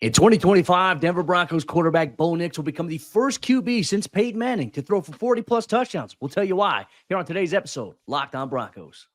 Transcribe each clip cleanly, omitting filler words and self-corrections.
In 2025, Denver Broncos quarterback Bo Nix will become the first QB since Peyton Manning to throw for 40-plus touchdowns. We'll tell you why here on today's episode, Locked On Broncos.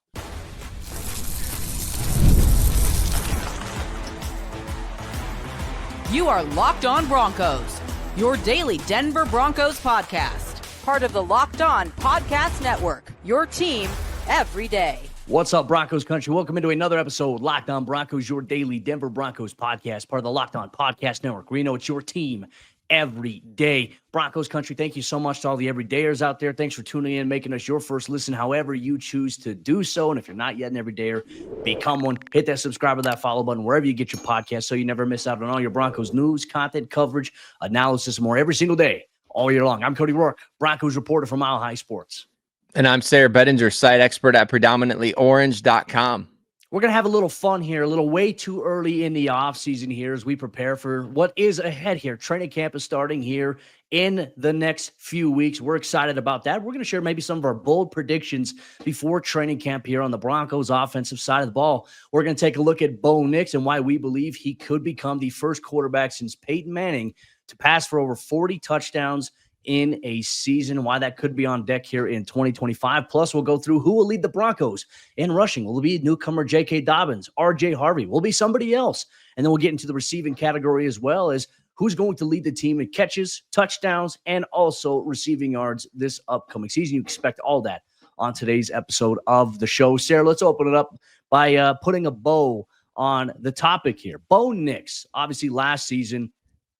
You are Locked On Broncos, your daily Denver Broncos podcast. Part of the Locked On Podcast Network, your team every day. What's up, Broncos Country? Welcome into another episode, Locked On Broncos, your daily Denver Broncos podcast, part of the Locked On Podcast Network. We know it's your team every day. Broncos Country, thank you so much to all the everydayers out there. Thanks for tuning in, making us your first listen, however you choose to do so. And if you're not yet an everydayer, become one. Hit that subscribe or that follow button wherever you get your podcast so you never miss out on all your Broncos news, content, coverage, analysis, and more every single day, all year long. I'm Cody Roark, Broncos reporter for Mile High Sports. And I'm Sayre Bedinger, site expert at predominantlyorange.com. We're going to have a little fun here, a little way too early in the offseason here as we prepare for what is ahead here. Training camp is starting here in the next few weeks. We're excited about that. We're going to share maybe some of our bold predictions before training camp here on the Broncos offensive side of the ball. We're going to take a look at Bo Nix and why we believe he could become the first quarterback since Peyton Manning to pass for over 40 touchdowns in a season, why that could be on deck here in 2025. Plus, we'll go through who will lead the Broncos in rushing. Will it be newcomer J.K. Dobbins, RJ Harvey? Will it be somebody else? And then we'll get into the receiving category as well as who's going to lead the team in catches, touchdowns, and also receiving yards this upcoming season. You expect all that on today's episode of the show. Sayre, let's open it up by putting a bow on the topic here. Bo Nix, obviously last season,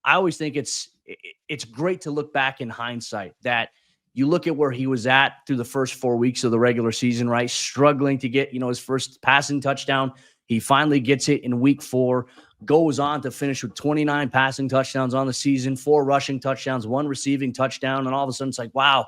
I always think it's great to look back in hindsight that you look at where he was at through the first 4 weeks of the regular season, right? Struggling to get, his first passing touchdown. He finally gets it in week 4, goes on to finish with 29 passing touchdowns on the season, 4 rushing touchdowns, 1 receiving touchdown. And all of a sudden it's like, wow,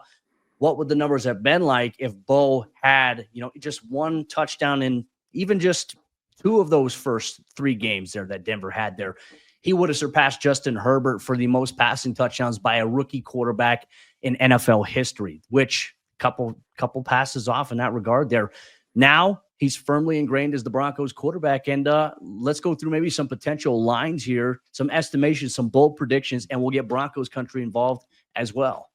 what would the numbers have been like if Bo had, just 1 touchdown in even just 2 of those first 3 games there that Denver had there. He would have surpassed Justin Herbert for the most passing touchdowns by a rookie quarterback in NFL history, which couple passes off in that regard there. Now he's firmly ingrained as the Broncos quarterback. And let's go through maybe some potential lines here, some estimations, some bold predictions, and we'll get Broncos Country involved as well.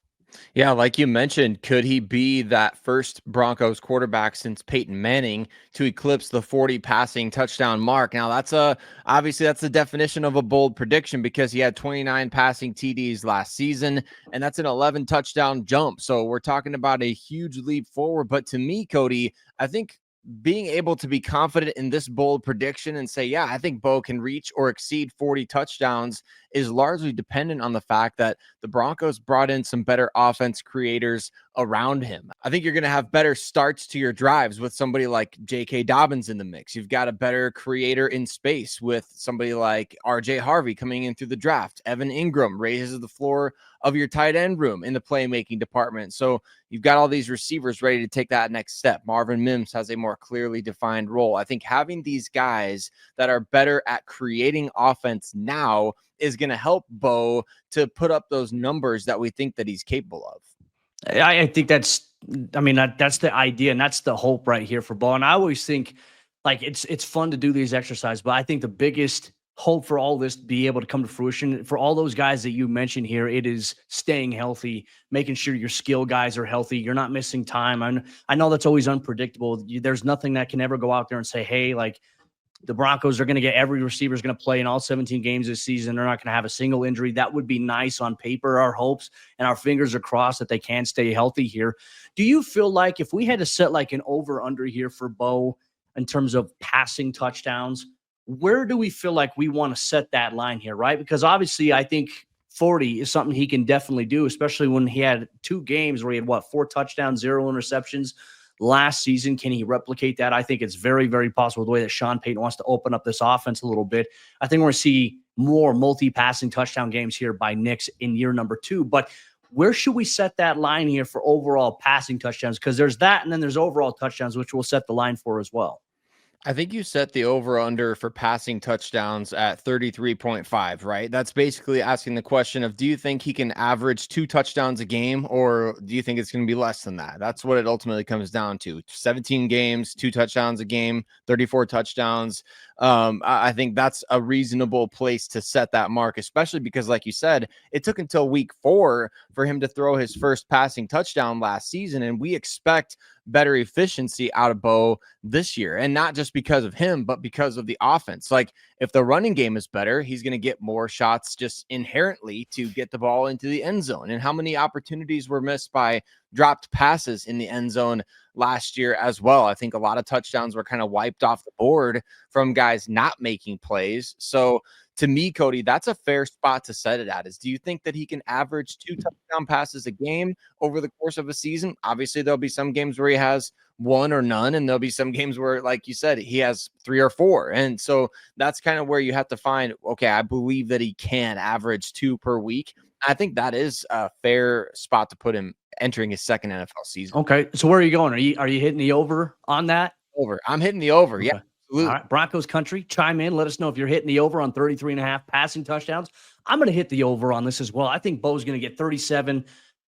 Yeah, like you mentioned, could he be that first Broncos quarterback since Peyton Manning to eclipse the 40 passing touchdown mark? Now, obviously that's the definition of a bold prediction because he had 29 passing TDs last season, and that's an 11 touchdown jump. So we're talking about a huge leap forward. But to me, Cody, I think being able to be confident in this bold prediction and say, yeah, I think Bo can reach or exceed 40 touchdowns is largely dependent on the fact that the Broncos brought in some better offense creators around him. I think you're going to have better starts to your drives with somebody like J.K. Dobbins in the mix. You've got a better creator in space with somebody like RJ Harvey coming in through the draft. Evan Engram raises the floor of your tight end room in the playmaking department. So you've got all these receivers ready to take that next step. Marvin Mims has a more clearly defined role. I think having these guys that are better at creating offense now is going to help Bo to put up those numbers that we think that he's capable of. I think that's the idea, and that's the hope right here for Bo. And I always think like it's fun to do these exercises, but I think the biggest hope for all this to be able to come to fruition for all those guys that you mentioned here, it is staying healthy, making sure your skill guys are healthy. You're not missing time. I know that's always unpredictable. There's nothing that can ever go out there and say, hey, like the Broncos are going to get every receiver is going to play in all 17 games this season. They're not going to have a single injury. That would be nice on paper. Our hopes and our fingers are crossed that they can stay healthy here. Do you feel like if we had to set like an over-under here for Bo in terms of passing touchdowns, where do we feel like we want to set that line here, right? Because obviously I think 40 is something he can definitely do, especially when he had 2 games where he had, 4 touchdowns, 0 interceptions last season. Can he replicate that? I think it's very, very possible the way that Sean Payton wants to open up this offense a little bit. I think we're going to see more multi-passing touchdown games here by Nix in year number 2. But where should we set that line here for overall passing touchdowns? Because there's that, and then there's overall touchdowns, which we'll set the line for as well. I think you set the over-under for passing touchdowns at 33.5, right? That's basically asking the question of, do you think he can average 2 touchdowns a game, or do you think it's going to be less than that? That's what it ultimately comes down to. 17 games, 2 touchdowns a game, 34 touchdowns. I think that's a reasonable place to set that mark, especially because, like you said, it took until week 4 for him to throw his first passing touchdown last season, and we expect better efficiency out of Bo this year. And not just because of him, but because of the offense. Like, if the running game is better, he's going to get more shots just inherently to get the ball into the end zone. And how many opportunities were missed by dropped passes in the end zone last year as well? I think a lot of touchdowns were kind of wiped off the board from guys not making plays. So to me, Cody, that's a fair spot to set it at. Is, do you think that he can average 2 touchdown passes a game over the course of a season? Obviously, there'll be some games where he has 1 or none, and there'll be some games where, like you said, he has 3 or 4. And so that's kind of where you have to find, okay, I believe that he can average 2 per week. I think that is a fair spot to put him entering his second NFL season. Okay. So where are you going? Are you hitting the over on that? Over. I'm hitting the over. Okay. Yeah. Absolutely. All right, Broncos Country, chime in. Let us know if you're hitting the over on 33.5 passing touchdowns. I'm going to hit the over on this as well. I think Bo's going to get 37,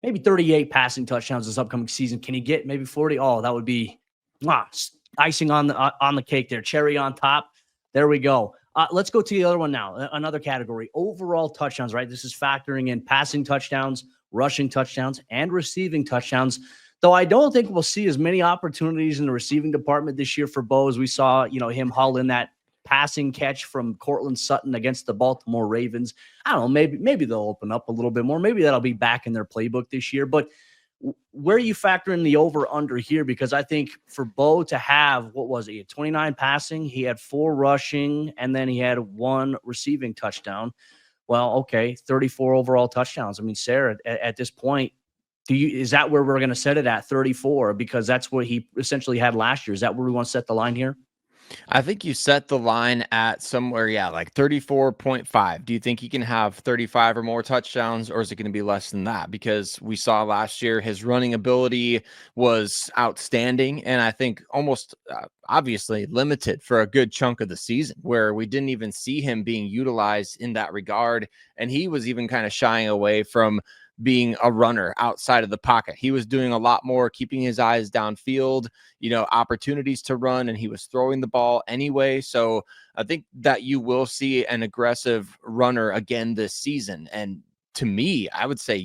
maybe 38 passing touchdowns this upcoming season. Can he get maybe 40? Oh, that would be icing on the cake there. Cherry on top. There we go. Let's go to the other one now. Another category, overall touchdowns, right? This is factoring in passing touchdowns, rushing touchdowns, and receiving touchdowns. Though I don't think we'll see as many opportunities in the receiving department this year for Bo as we saw, him haul in that passing catch from Courtland Sutton against the Baltimore Ravens. I don't know, maybe they'll open up a little bit more. Maybe that'll be back in their playbook this year. But where you factor in the over-under here? Because I think for Bo to have, 29 passing, he had 4 rushing, and then he had 1 receiving touchdown. Well, okay, 34 overall touchdowns. I mean, Sayre, at this point, is that where we're going to set it at 34? Because that's what he essentially had last year. Is that where we want to set the line here? I think you set the line at somewhere, like 34.5. Do you think he can have 35 or more touchdowns, or is it going to be less than that? Because we saw last year his running ability was outstanding, and I think almost obviously limited for a good chunk of the season, where we didn't even see him being utilized in that regard. And he was even kind of shying away from being a runner outside of the pocket. He was doing a lot more, keeping his eyes downfield, opportunities to run, and he was throwing the ball anyway. So I think that you will see an aggressive runner again this season. And to me, I would say,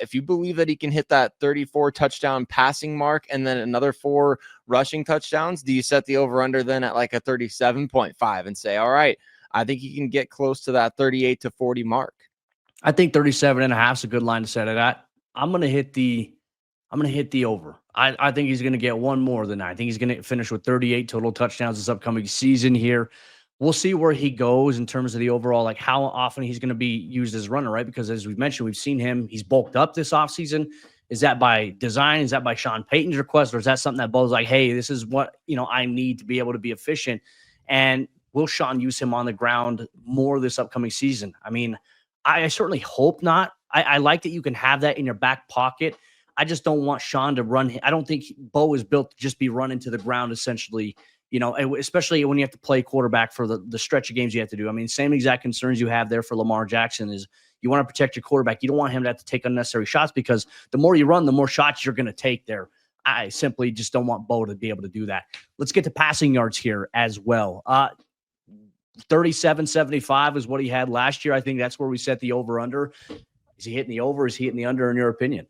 if you believe that he can hit that 34 touchdown passing mark and then another 4 rushing touchdowns, do you set the over under then at like a 37.5 and say, all right, I think he can get close to that 38 to 40 mark? I think 37.5 is a good line to set it at. I'm going to hit the over. I think he's going to get 1 more than that. I think he's going to finish with 38 total touchdowns this upcoming season here. We'll see where he goes in terms of the overall, like how often he's going to be used as a runner, right? Because as we've mentioned, we've seen him, he's bulked up this offseason. Is that by design? Is that by Sean Payton's request? Or is that something that Bo's like, hey, this is what, I need to be able to be efficient? And will Sean use him on the ground more this upcoming season? I mean, I certainly hope not. I like that you can have that in your back pocket. I just don't want Sean to run. I don't think Bo is built to just be running to the ground, essentially, especially when you have to play quarterback for the stretch of games you have to do. I mean, same exact concerns you have there for Lamar Jackson is you want to protect your quarterback. You don't want him to have to take unnecessary shots, because the more you run, the more shots you're going to take there. I simply just don't want Bo to be able to do that. Let's get to passing yards here as well. 37.75 is what he had last year. I think that's where we set the over-under. Is he hitting the over? Is he hitting the under, in your opinion?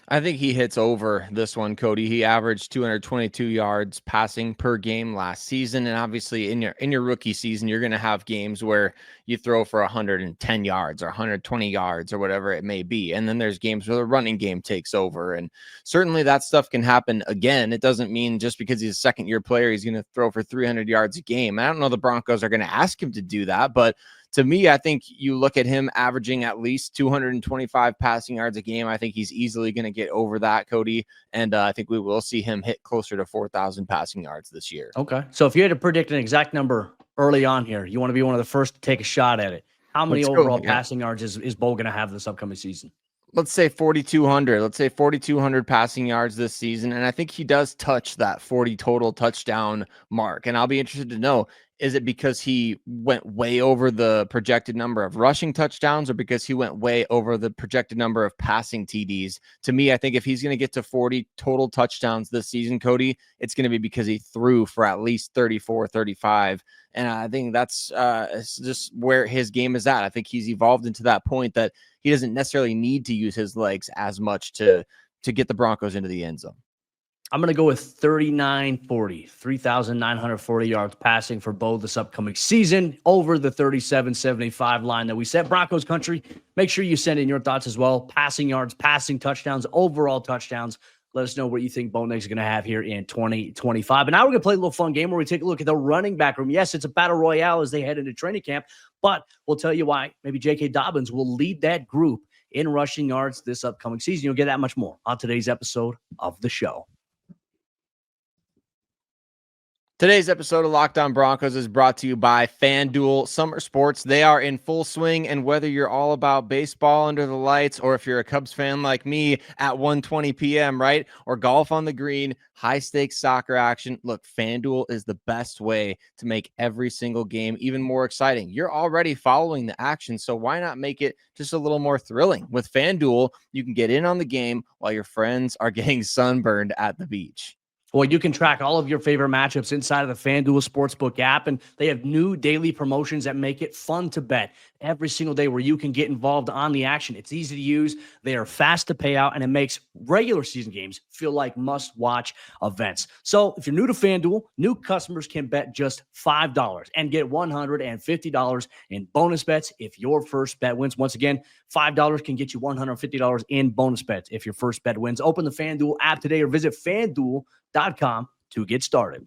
I think he hits over this one, Cody. He averaged 222 yards passing per game last season. And obviously in your rookie season, you're going to have games where you throw for 110 yards or 120 yards or whatever it may be. And then there's games where the running game takes over. And certainly that stuff can happen again. It doesn't mean just because he's a second-year player, he's going to throw for 300 yards a game. I don't know the Broncos are going to ask him to do that, but to me, I think you look at him averaging at least 225 passing yards a game. I think he's easily going to get over that, Cody. And I think we will see him hit closer to 4,000 passing yards this year. Okay. So if you had to predict an exact number early on here, you want to be one of the first to take a shot at it. How many overall passing yards is Bo going to have this upcoming season? let's say 4,200. Let's say 4,200 passing yards this season. And I think he does touch that 40 total touchdown mark. And I'll be interested to know, is it because he went way over the projected number of rushing touchdowns or because he went way over the projected number of passing TDs? To me, I think if he's going to get to 40 total touchdowns this season, Cody, it's going to be because he threw for at least 34, 35. And I think that's just where his game is at. I think he's evolved into that point that he doesn't necessarily need to use his legs as much to get the Broncos into the end zone. I'm going to go with 3940, 3,940 yards passing for Bo this upcoming season over the 37.75 line that we set. Broncos Country, make sure you send in your thoughts as well. Passing yards, passing touchdowns, overall touchdowns. Let us know what you think Bo Nix is going to have here in 2025. And now we're going to play a little fun game where we take a look at the running back room. Yes, it's a battle royale as they head into training camp, but we'll tell you why maybe J.K. Dobbins will lead that group in rushing yards this upcoming season. You'll get that much more on today's episode of the show. Today's episode of Locked On Broncos is brought to you by FanDuel. Summer sports, they are in full swing, and whether you're all about baseball under the lights or if you're a Cubs fan like me at 1:20 p.m., right, or golf on the green, high-stakes soccer action, look, FanDuel is the best way to make every single game even more exciting. You're already following the action, so why not make it just a little more thrilling? With FanDuel, you can get in on the game while your friends are getting sunburned at the beach. Well, you can track all of your favorite matchups inside of the FanDuel Sportsbook app, and they have new daily promotions that make it fun to bet every single day where you can get involved on the action. It's easy to use, they are fast to pay out, and it makes regular season games feel like must-watch events. So if you're new to FanDuel, new customers can bet just $5 and get $150 in bonus bets if your first bet wins. Once again, $5 can get you $150 in bonus bets if your first bet wins. Open the FanDuel app today or visit FanDuel.com to get started.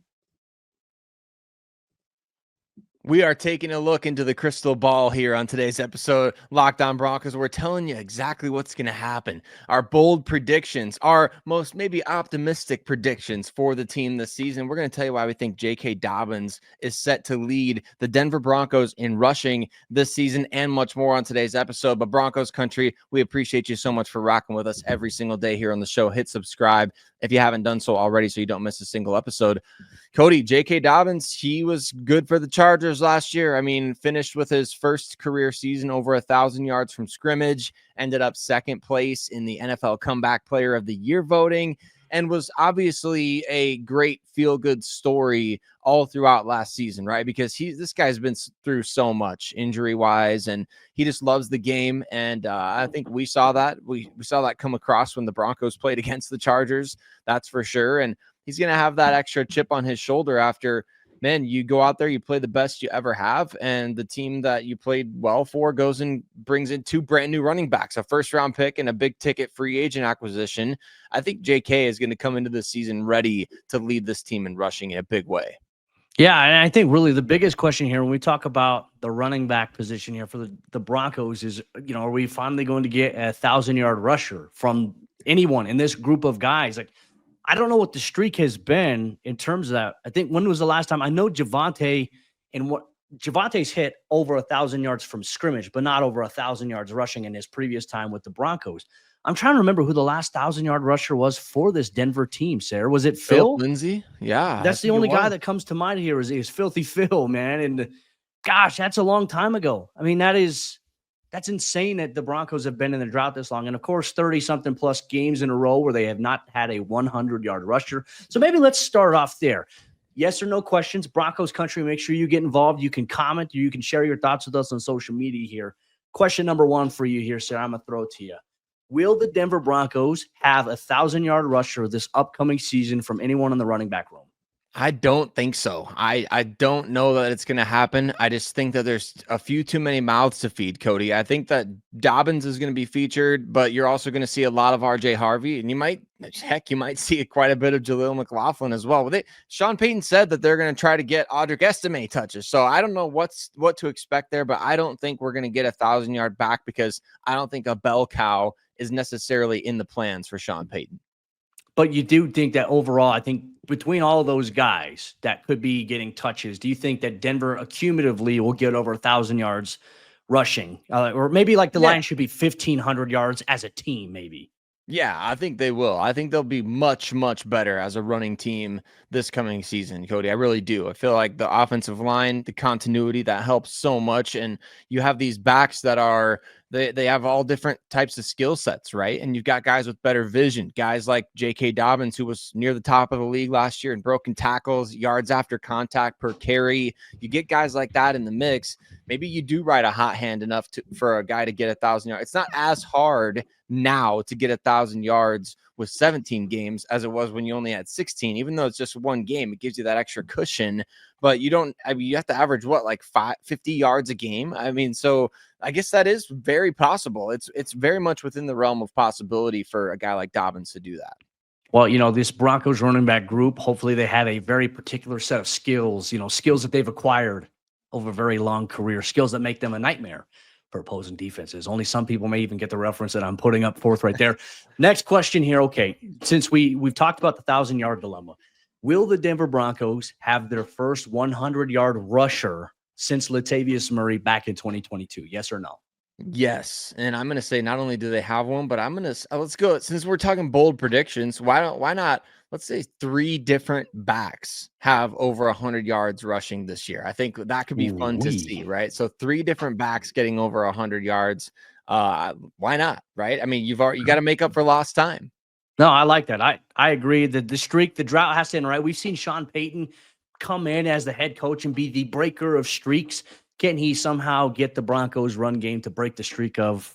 We are taking a look into the crystal ball here on today's episode, Locked On Broncos. We're telling you exactly what's going to happen. Our bold predictions, our most maybe optimistic predictions for the team this season. We're going to tell you why we think J.K. Dobbins is set to lead the Denver Broncos in rushing this season and much more on today's episode. But Broncos Country, we appreciate you so much for rocking with us every single day here on the show. Hit subscribe if you haven't done so already so you don't miss a single episode. Cody, J.K. Dobbins, he was good for the Chargers last year. I mean, finished with his first career season over 1,000 yards from scrimmage, ended up second place in the NFL Comeback Player of the Year voting, and was obviously a great feel-good story all throughout last season, right? Because this guy's been through so much injury-wise, and he just loves the game. And I think we saw that. We saw that come across when the Broncos played against the Chargers, that's for sure. And he's going to have that extra chip on his shoulder after, man, you go out there, you play the best you ever have, and the team that you played well for goes and brings in two brand new running backs, a first-round pick and a big-ticket free agent acquisition. I think JK is going to come into the season ready to lead this team in rushing in a big way. Yeah, and I think really the biggest question here when we talk about the running back position here for the Broncos is, are we finally going to get a 1,000-yard rusher from anyone in this group of guys? Like, I don't know what the streak has been in terms of that. I think when was the last time? I know Javonte's hit over 1,000 yards from scrimmage, but not over 1,000 yards rushing in his previous time with the Broncos. I'm trying to remember who the last 1,000-yard rusher was for this Denver team, Sayre. Was it Phil? Lindsay? Yeah. That's the only guy that comes to mind here is Filthy Phil, man. And gosh, that's a long time ago. I mean, that's insane that the Broncos have been in the drought this long. And of course, 30-something plus games in a row where they have not had a 100-yard rusher. So maybe let's start off there. Yes or no questions. Broncos Country, make sure you get involved. You can comment or you can share your thoughts with us on social media here. Question number one for you here, Sayre. I'm going to throw it to you. Will the Denver Broncos have a 1,000-yard rusher this upcoming season from anyone in the running back room? I don't think so. I don't know that it's going to happen. I just think that there's a few too many mouths to feed, Cody. I think that Dobbins is going to be featured, but you're also going to see a lot of RJ Harvey, and you might see quite a bit of Jaleel McLaughlin as well. Sean Payton said that they're going to try to get Audric Estime touches, so I don't know what to expect there, but I don't think we're going to get a 1,000-yard back because I don't think a bell cow is necessarily in the plans for Sean Payton. But you do think that overall, I think between all of those guys that could be getting touches, do you think that Denver accumulatively will get over 1,000 yards rushing, or maybe like the Yeah. Lions should be 1,500 yards as a team, maybe. Yeah, I think they will. I think they'll be much, much better as a running team this coming season, Cody. I really do. I feel like the offensive line, the continuity, that helps so much. And you have these backs that are they have all different types of skill sets, right? And you've got guys with better vision, guys like J.K. Dobbins, who was near the top of the league last year in broken tackles, yards after contact per carry. You get guys like that in the mix. Maybe you do ride a hot hand enough for a guy to get 1,000 yards. It's not as hard now to get 1,000 yards with 17 games as it was when you only had 16. Even though it's just one game, it gives you that extra cushion. But you don't, I mean, you have to average what, like 50 yards a game? I mean, so I guess that is very possible. It's very much within the realm of possibility for a guy like Dobbins to do that. Well, this Broncos running back group, hopefully they have a very particular set of skills, skills that they've acquired over a very long career, skills that make them a nightmare for opposing defenses. Only some people may even get the reference that I'm putting up forth right there. Next question here. Okay, since we've talked about the 1,000-yard dilemma, will the Denver Broncos have their first 100-yard rusher since Latavius Murray back in 2022? Yes or no? Yes, and I'm going to say not only do they have one, but I'm going to let's go, since we're talking bold predictions, why not, let's say 3 different backs have over 100 yards rushing this year. I think that could be fun to see, right? So 3 different backs getting over 100 yards. Why not, right? I mean, you got to make up for lost time. No, I like that. I agree that the drought has to end, right? We've seen Sean Payton come in as the head coach and be the breaker of streaks. Can he somehow get the Broncos run game to break the streak of,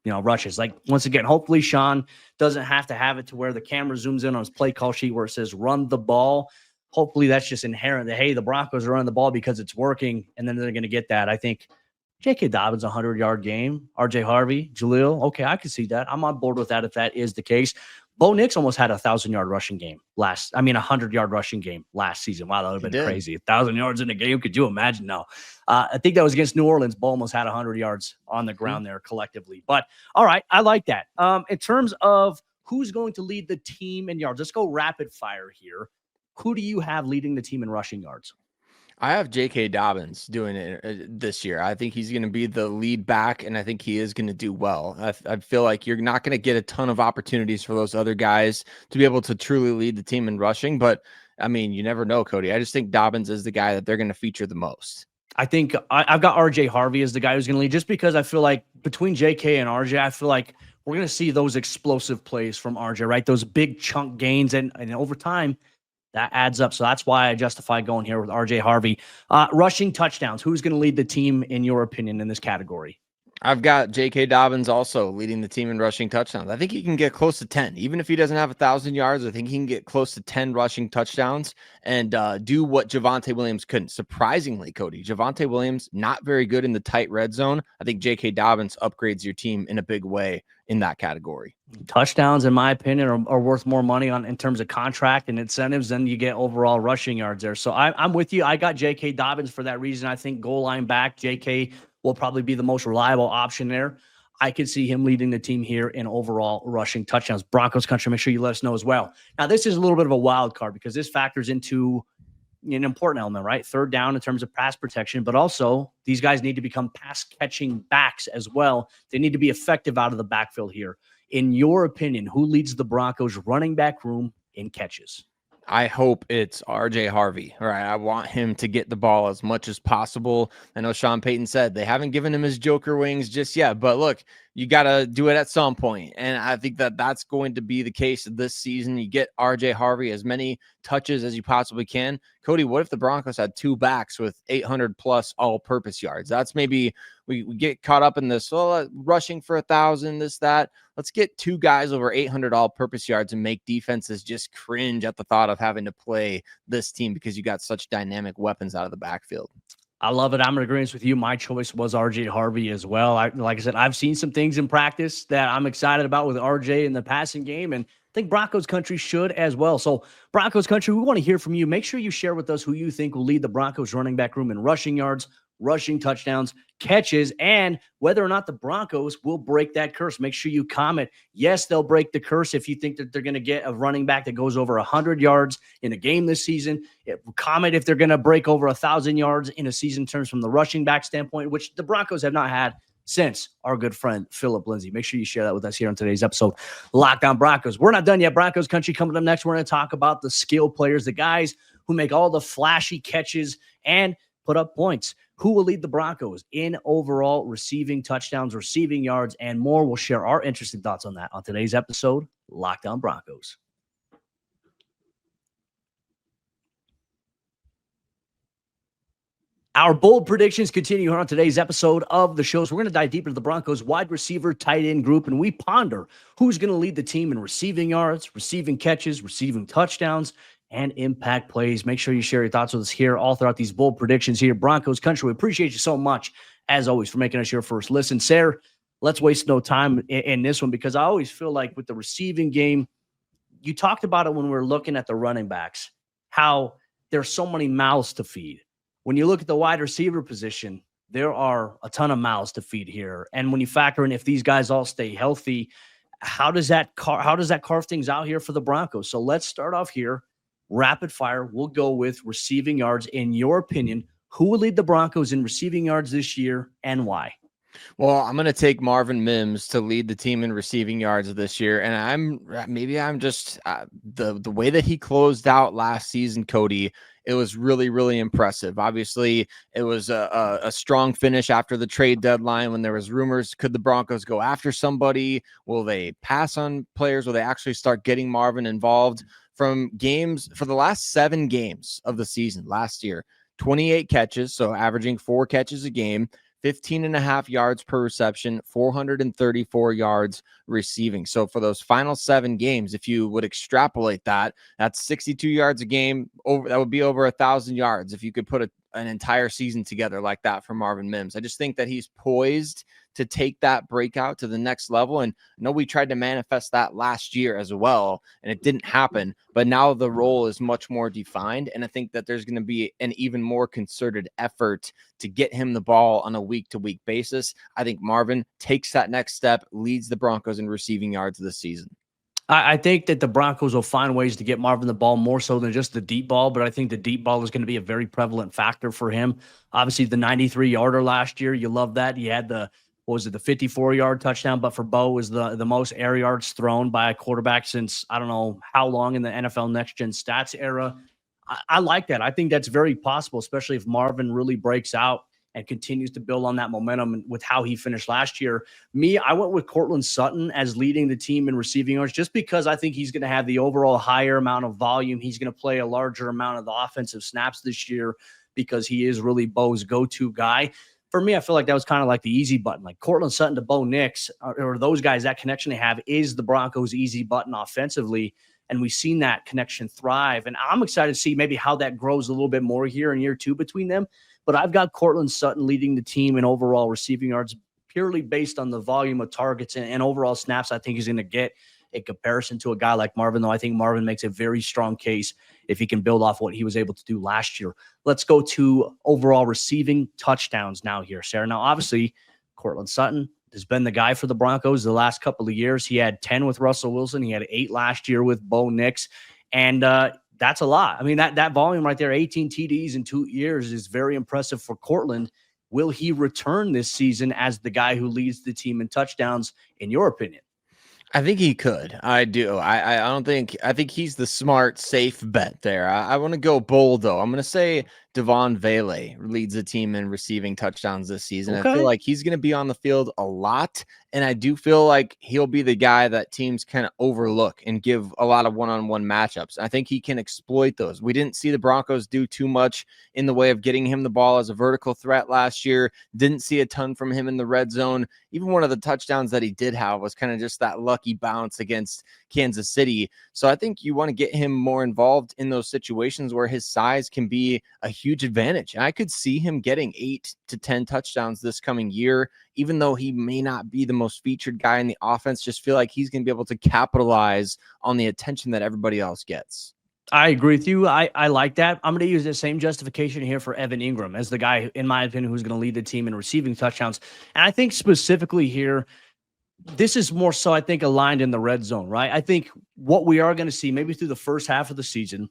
rushes? Like, once again, hopefully Sean doesn't have to have it to where the camera zooms in on his play call sheet where it says run the ball. Hopefully that's just inherent that, hey, the Broncos are running the ball because it's working, and then they're going to get that. I think J.K. Dobbins, 100-yard game. RJ Harvey, Jaleel. Okay, I can see that. I'm on board with that if that is the case. Bo Nix almost had a 1,000-yard rushing game 100-yard rushing game last season. Wow, that would have been crazy. 1,000 yards in a game. Could you imagine? No. I think that was against New Orleans. Bo almost had 100 yards on the ground there collectively. But, all right, I like that. In terms of who's going to lead the team in yards, let's go rapid fire here. Who do you have leading the team in rushing yards? I have J.K. Dobbins doing it this year. I think he's going to be the lead back, and I think he is going to do well. I feel like you're not going to get a ton of opportunities for those other guys to be able to truly lead the team in rushing. But, I mean, you never know, Cody. I just think Dobbins is the guy that they're going to feature the most. I think I've got RJ Harvey as the guy who's going to lead, just because I feel like between JK and RJ, I feel like we're going to see those explosive plays from RJ, right? Those big chunk gains, and over time, that adds up. So that's why I justify going here with RJ Harvey. Rushing touchdowns. Who's going to lead the team, in your opinion, in this category? I've got J.K. Dobbins also leading the team in rushing touchdowns. I think he can get close to 10. Even if he doesn't have 1,000 yards, I think he can get close to 10 rushing touchdowns and do what Javonte Williams couldn't. Surprisingly, Cody, Javonte Williams, not very good in the tight red zone. I think J.K. Dobbins upgrades your team in a big way in that category. Touchdowns, in my opinion, are worth more money in terms of contract and incentives than you get overall rushing yards there. So I'm with you. I got J.K. Dobbins for that reason. I think goal line back, J.K. will probably be the most reliable option there. I could see him leading the team here in overall rushing touchdowns. Broncos Country, make sure you let us know as well. Now, this is a little bit of a wild card because this factors into an important element, right? Third down in terms of pass protection, but also these guys need to become pass-catching backs as well. They need to be effective out of the backfield here. In your opinion, who leads the Broncos running back room in catches? I hope it's RJ Harvey. All right. I want him to get the ball as much as possible. I know Sean Payton said they haven't given him his Joker wings just yet, but look, you got to do it at some point. And I think that that's going to be the case this season. You get RJ Harvey as many touches as you possibly can. Cody, what if the Broncos had 2 backs with 800 plus all-purpose yards? That's maybe we get caught up in this, rushing for 1,000, this, that. Let's get 2 guys over 800 all-purpose yards and make defenses just cringe at the thought of having to play this team because you got such dynamic weapons out of the backfield. I love it. I'm in agreement with you. My choice was RJ Harvey as well. Like I said, I've seen some things in practice that I'm excited about with RJ in the passing game, and I think Broncos Country should as well. So Broncos Country, we want to hear from you. Make sure you share with us who you think will lead the Broncos running back room in rushing yards. rushing touchdowns, catches, and whether or not the Broncos will break that curse. Make sure you comment. Yes, they'll break the curse if you think that they're going to get a running back that goes over 100 yards in a game this season. Comment if they're going to break over 1,000 yards in a season terms from the rushing back standpoint, which the Broncos have not had since our good friend Philip Lindsay. Make sure you share that with us here on today's episode. Locked On Broncos. We're not done yet. Broncos Country coming up next. We're going to talk about the skill players, the guys who make all the flashy catches and put up points. Who will lead the Broncos in overall receiving touchdowns, receiving yards, and more? We'll share our interesting thoughts on that on today's episode, Locked On Broncos. Our bold predictions continue here on today's episode of the show. So we're going to dive deep into the Broncos wide receiver tight end group, and we ponder who's going to lead the team in receiving yards, receiving catches, receiving touchdowns, and impact plays. Make sure you share your thoughts with us here all throughout these bold predictions here. Broncos Country, we appreciate you so much, as always, for making us your first listen. Sayre, let's waste no time in this one because I always feel like with the receiving game, you talked about it when we were looking at the running backs, how there's so many mouths to feed. When you look at the wide receiver position, there are a ton of mouths to feed here. And when you factor in if these guys all stay healthy, how does that carve things out here for the Broncos? So let's start off here. Rapid fire. We'll go with receiving yards. In your opinion, who will lead the Broncos in receiving yards this year and why? Well, I'm going to take Marvin Mims to lead the team in receiving yards this year. And I'm just the way that he closed out last season, Cody, it was really, really impressive. Obviously, it was a strong finish after the trade deadline when there was rumors, could the Broncos go after somebody? Will they pass on players? Will they actually start getting Marvin involved? From games for the last 7 games of the season last year, 28 catches, so averaging 4 catches a game, 15.5 yards per reception, 434 yards receiving. So for those final 7 games, if you would extrapolate that, that's 62 yards a game. That would be over 1,000 yards if you could put an entire season together like that for Marvin Mims. I just think that he's poised to take that breakout to the next level. And I know we tried to manifest that last year as well, and it didn't happen. But now the role is much more defined. And I think that there's going to be an even more concerted effort to get him the ball on a week-to-week basis. I think Marvin takes that next step, leads the Broncos in receiving yards this season. I think that the Broncos will find ways to get Marvin the ball more so than just the deep ball, but I think the deep ball is going to be a very prevalent factor for him. Obviously, the 93-yarder last year, you love that. He had the 54-yard touchdown, but for Bo was the most air yards thrown by a quarterback since I don't know how long in the NFL Next Gen Stats era. I like that. I think that's very possible, especially if Marvin really breaks out and continues to build on that momentum with how he finished last year. I went with Courtland Sutton as leading the team in receiving yards just because I think he's going to have the overall higher amount of volume. He's going to play a larger amount of the offensive snaps this year because he is really Bo's go-to guy. For me, I feel like that was kind of like the easy button. Like Courtland Sutton to Bo Nix or those guys, that connection they have is the Broncos' easy button offensively. And we've seen that connection thrive. And I'm excited to see maybe how that grows a little bit more here in year 2 between them. But I've got Courtland Sutton leading the team in overall receiving yards purely based on the volume of targets and overall snaps I think he's going to get in comparison to a guy like Marvin, though I think Marvin makes a very strong case if he can build off what he was able to do last year. Let's go to overall receiving touchdowns now here, Sayre. Now, obviously, Courtland Sutton has been the guy for the Broncos the last couple of years. He had 10 with Russell Wilson. He had 8 last year with Bo Nix. And that's a lot. I mean, that volume right there, 18 TDs in 2 years is very impressive for Courtland. Will he return this season as the guy who leads the team in touchdowns, in your opinion? I think he could. I do. I think he's the smart, safe bet there. I want to go bold, though. I'm going to say Devon Vele leads the team in receiving touchdowns this season. Okay. I feel like he's going to be on the field a lot, and I do feel like he'll be the guy that teams kind of overlook and give a lot of one-on-one matchups. I think he can exploit those. We didn't see the Broncos do too much in the way of getting him the ball as a vertical threat last year. Didn't see a ton from him in the red zone. Even one of the touchdowns that he did have was kind of just that lucky bounce against Kansas City. So I think you want to get him more involved in those situations where his size can be a huge advantage. And I could see him getting 8 to 10 touchdowns this coming year, even though he may not be the most featured guy in the offense. Just feel like he's going to be able to capitalize on the attention that everybody else gets. I agree with you. I like that. I'm going to use the same justification here for Evan Engram as the guy, in my opinion, who's going to lead the team in receiving touchdowns. And I think specifically here, this is more so, I think, aligned in the red zone, right? I think what we are going to see maybe through the first half of the season,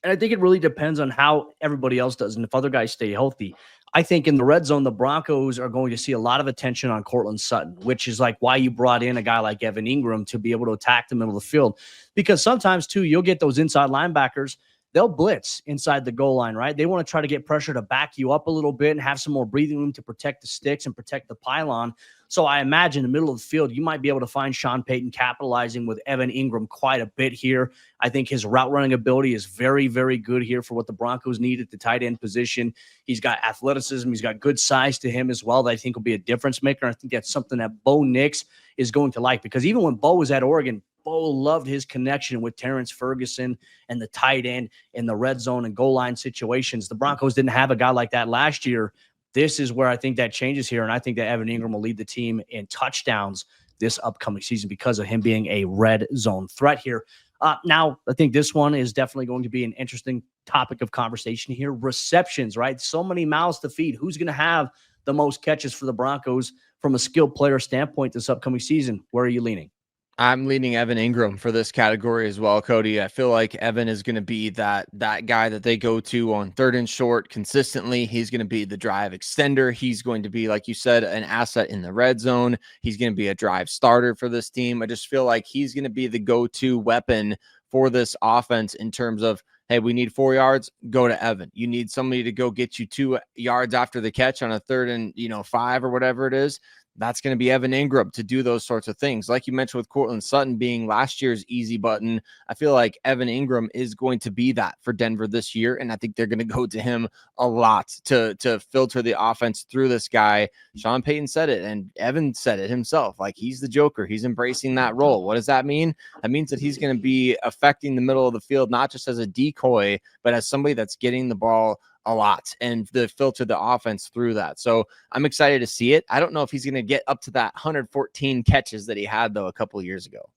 and I think it really depends on how everybody else does and if other guys stay healthy. I think in the red zone, the Broncos are going to see a lot of attention on Courtland Sutton, which is like why you brought in a guy like Evan Engram to be able to attack the middle of the field. Because sometimes, too, you'll get those inside linebackers. They'll blitz inside the goal line, right? They want to try to get pressure to back you up a little bit and have some more breathing room to protect the sticks and protect the pylon. So I imagine in the middle of the field, you might be able to find Sean Payton capitalizing with Evan Engram quite a bit here. I think his route running ability is very, very good here for what the Broncos need at the tight end position. He's got athleticism. He's got good size to him as well that I think will be a difference maker. I think that's something that Bo Nix is going to like, because even when Bo was at Oregon, Bo loved his connection with Terrence Ferguson and the tight end in the red zone and goal line situations. The Broncos didn't have a guy like that last year. This is where I think that changes here, and I think that Evan Engram will lead the team in touchdowns this upcoming season because of him being a red zone threat here. Now, I think this one is definitely going to be an interesting topic of conversation here. Receptions, right? So many mouths to feed. Who's going to have the most catches for the Broncos from a skilled player standpoint this upcoming season? Where are you leaning? I'm leaning Evan Engram for this category as well, Cody. I feel like Evan is going to be that guy that they go to on 3rd and short consistently. He's going to be the drive extender. He's going to be, like you said, an asset in the red zone. He's going to be a drive starter for this team. I just feel like he's going to be the go-to weapon for this offense in terms of, hey, we need 4 yards, go to Evan. You need somebody to go get you 2 yards after the catch on a 3rd and 5 or whatever it is. That's going to be Evan Engram to do those sorts of things. Like you mentioned with Courtland Sutton being last year's easy button, I feel like Evan Engram is going to be that for Denver this year, and I think they're going to go to him a lot to filter the offense through this guy. Sean Payton said it, and Evan said it himself. Like, he's the Joker. He's embracing that role. What does that mean? That means that he's going to be affecting the middle of the field, not just as a decoy, but as somebody that's getting the ball a lot and the filter the offense through that. So I'm excited to see it. I don't know if he's going to get up to that 114 catches that he had, though, a couple of years ago.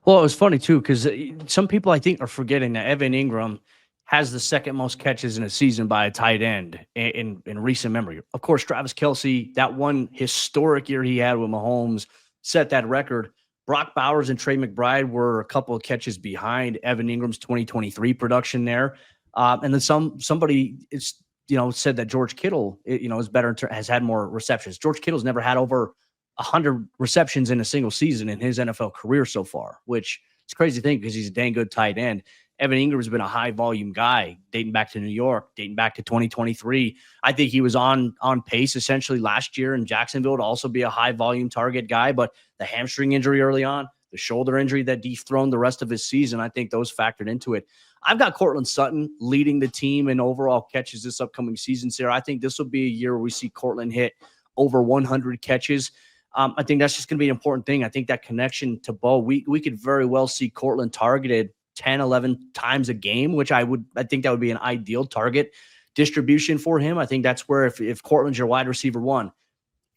Well, it was funny, too, because some people, I think, are forgetting that Evan Engram has the second most catches in a season by a tight end in recent memory. Of course, Travis Kelce, that one historic year he had with Mahomes, set that record. Brock Bowers and Trey McBride were a couple of catches behind Evan Ingram's 2023 production there. And then somebody said that George Kittle, is better, has had more receptions. George Kittle's never had over 100 receptions in a single season in his NFL career so far, which is a crazy thing because he's a dang good tight end. Evan Ingram's been a high volume guy dating back to New York, dating back to 2023. I think he was on pace essentially last year in Jacksonville to also be a high volume target guy, but the hamstring injury early on, the shoulder injury that dethroned the rest of his season, I think those factored into it. I've got Courtland Sutton leading the team in overall catches this upcoming season, Sarah. I think this will be a year where we see Courtland hit over 100 catches. I think that's just going to be an important thing. I think that connection to Bo, we could very well see Courtland targeted 10, 11 times a game, which I think that would be an ideal target distribution for him. I think that's where if Courtland's your wide receiver one,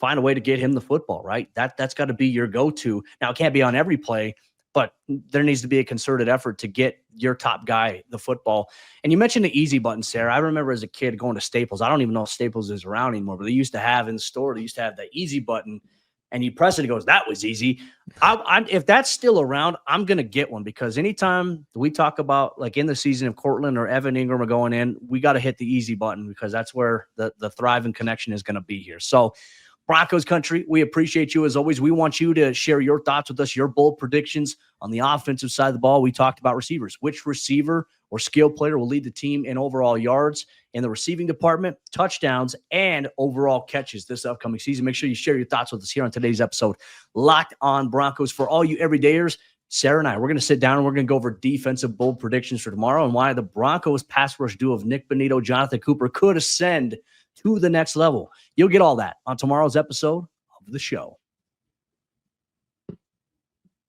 find a way to get him the football, right? That's got to be your go-to. Now, it can't be on every play, but there needs to be a concerted effort to get your top guy the football. And you mentioned the easy button, Sarah. I remember as a kid going to Staples. I don't even know if Staples is around anymore, but they used to have in the store, they used to have the easy button, and you press it, it goes, that was easy. If that's still around, I'm going to get one, because anytime we talk about, like in the season, if Courtland or Evan Engram are going in, we got to hit the easy button, because that's where the thriving connection is going to be here. So Broncos Country, we appreciate you as always. We want you to share your thoughts with us, your bold predictions on the offensive side of the ball. We talked about receivers. Which receiver or skill player will lead the team in overall yards in the receiving department, touchdowns, and overall catches this upcoming season? Make sure you share your thoughts with us here on today's episode. Locked On Broncos. For all you everydayers, Sarah and I, we're going to sit down and we're going to go over defensive bold predictions for tomorrow and why the Broncos pass rush duo of Nick Bonito, Jonathan Cooper could ascend to the next level. You'll get all that on tomorrow's episode of the show.